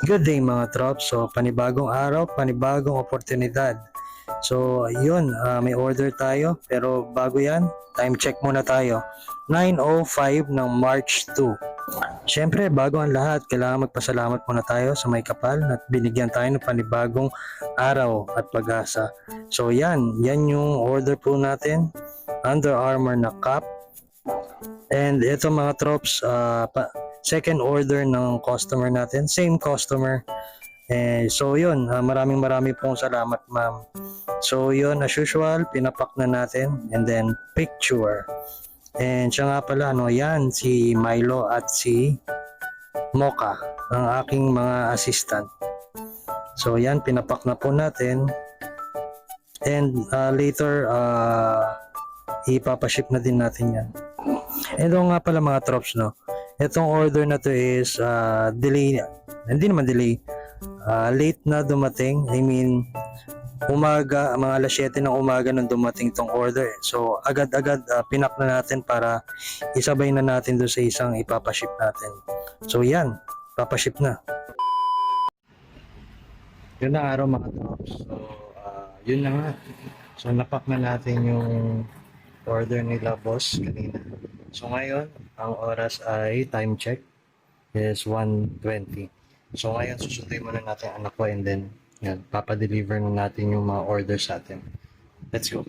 Good day mga trops. So panibagong araw, panibagong oportunidad. So yun, may order tayo pero bago yan, time check muna tayo. 9:05 ng March 2. Siyempre, bago ang lahat, kailangan magpasalamat muna tayo sa may kapal at binigyan tayo ng panibagong araw at pag-asa. So yan yung order po natin. Under Armour na cap. And ito mga trops, second order ng customer natin. Same customer. So yun, maraming pong salamat ma'am. So yun, as usual, pinapak na natin and then picture. And siya nga pala, yan, si Milo at si Mocha, ang aking mga assistant. So yan, pinapak na po natin. And later, ipapaship na din natin yan. Ito nga pala mga trops, itong order na to is delay, hindi naman delay, late na dumating. I mean, umaga, mga alas 7 ng umaga nung dumating tong order. So, agad-agad pinak na natin para isabay na natin doon sa isang ipapaship natin. So, yan, papaship na. Yun na araw mga trops. So, yun na nga. So, napak na natin yung order nila boss kanina. So, ngayon, ang oras ay time check is 1:20. So ngayon susunduin muna natin ang anak ko and then yan, papadeliver na natin yung mga orders sa atin. Let's go.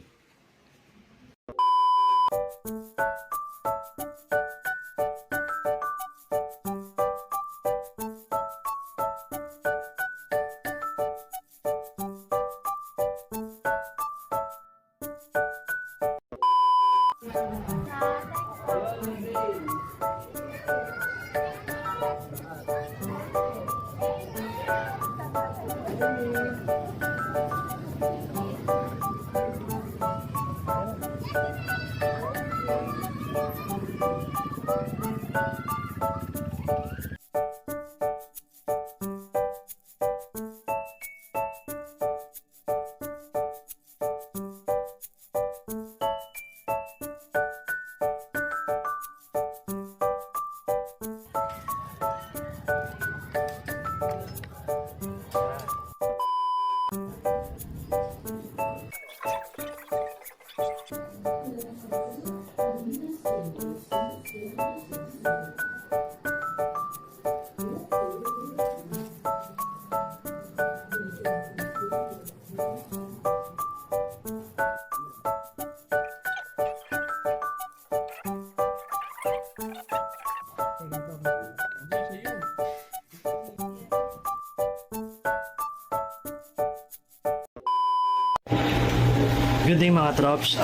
Good day mga trops,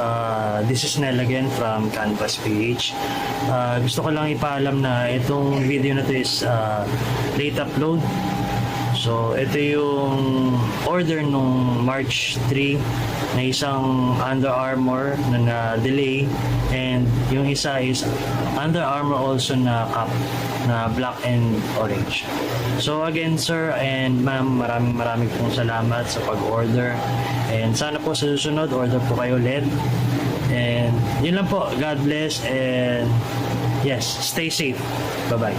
this is Nel again from Canvas PH. Gusto ko lang ipaalam na itong video na to is late upload. So ito yung order nung March 3 na isang Under Armour na delay, and yung isa is Under Armour also na cap na black and orange. So again sir and ma'am, maraming pong salamat sa pag-order, and sana po sa susunod order po kayo ulit. And yun lang po, God bless, and yes, stay safe. Bye bye.